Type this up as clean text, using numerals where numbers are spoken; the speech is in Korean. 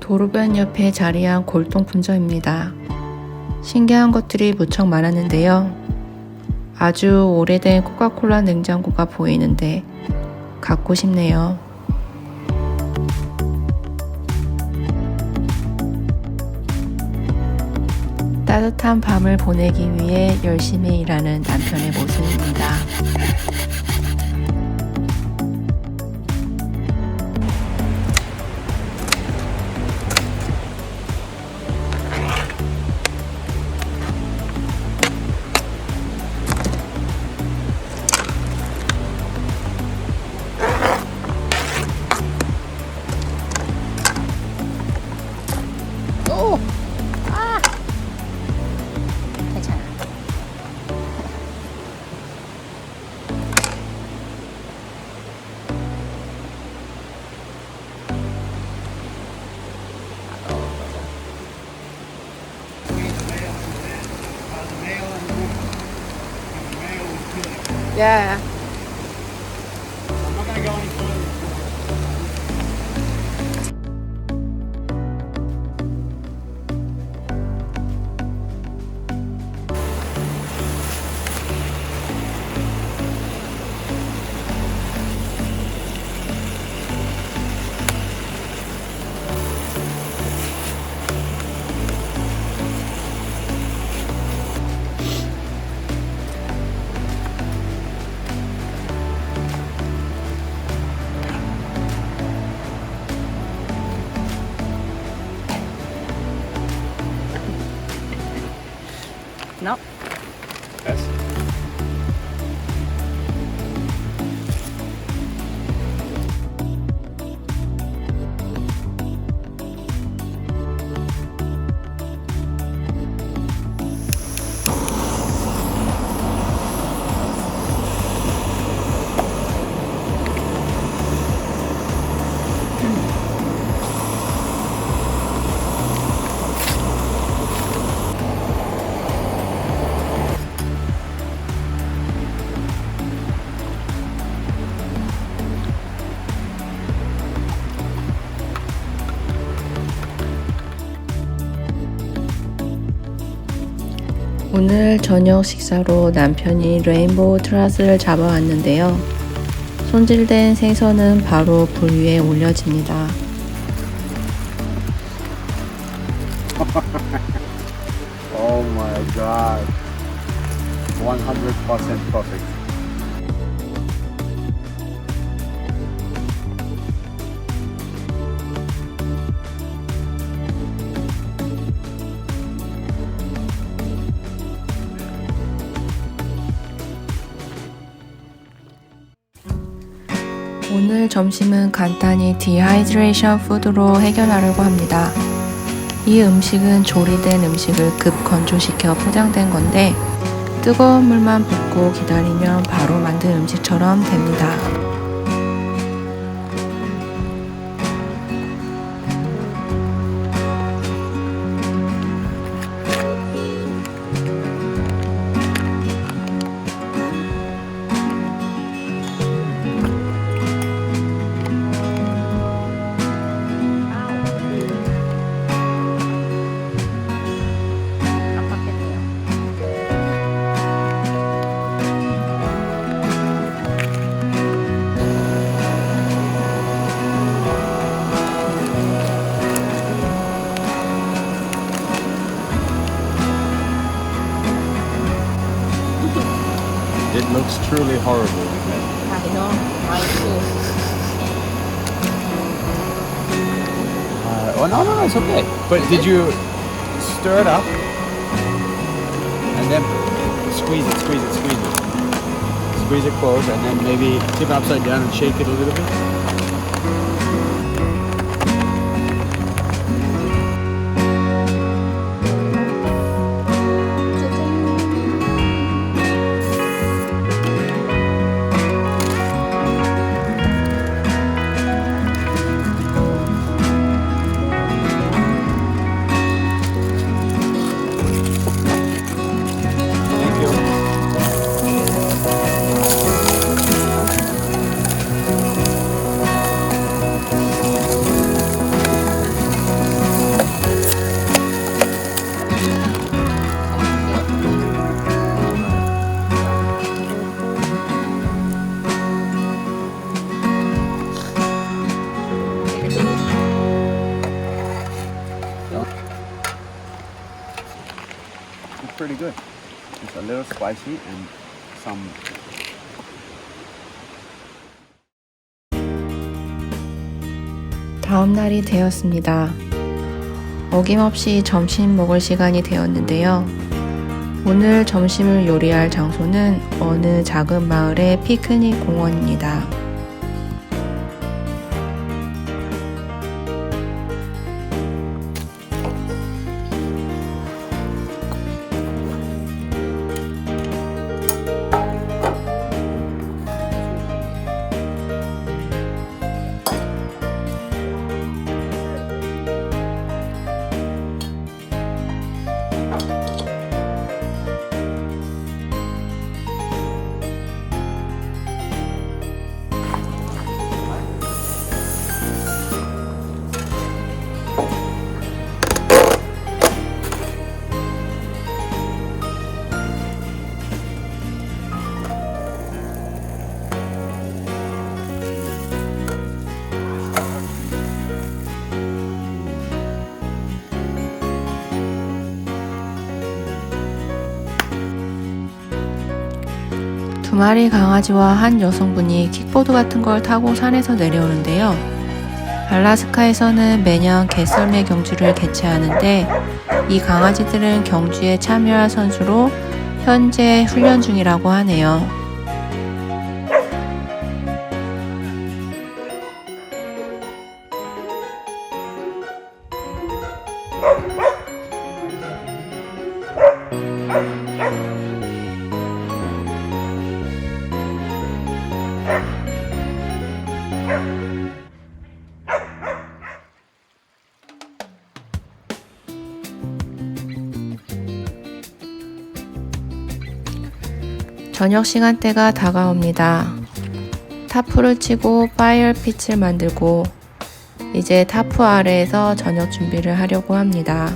도로변 옆에 자리한 골동품점입니다. 신기한 것들이 무척 많았는데요. 아주 오래된 코카콜라 냉장고가 보이는데 갖고 싶네요. 따뜻한 밤을 보내기 위해 열심히 일하는 남편의 모습입니다. 괜찮아. Yeah. I'm not gonna go any further. No. Yes. 오늘 저녁 식사로 남편이 레인보우 트라스를 잡아왔는데요. 손질된 생선은 바로 불 위에 올려집니다. Oh my god. 100% perfect. 오늘 점심은 간단히 디하이드레이션 푸드로 해결하려고 합니다. 이 음식은 조리된 음식을 급 건조시켜 포장된 건데 뜨거운 물만 붓고 기다리면 바로 만든 음식처럼 됩니다. It looks truly horrible. I know. Mine too. Oh no, it's okay. But did you stir it up and then squeeze it, squeeze it close, and then maybe tip it upside down and shake it a little bit? Thank you. little spicy and some. 다음 날이 되었습니다. 어김없이 점심 먹을 시간이 되었는데요. 오늘 점심을 요리할 장소는 어느 작은 마을의 피크닉 공원입니다. 두 마리 강아지와 한 여성분이 킥보드 같은 걸 타고 산에서 내려오는데요. 알라스카에서는 매년 개썰매 경주를 개최하는데 이 강아지들은 경주에 참여할 선수로 현재 훈련 중이라고 하네요. 저녁 시간대가 다가옵니다. 타프를 치고 파이어핏을 만들고 이제 타프 아래에서 저녁 준비를 하려고 합니다.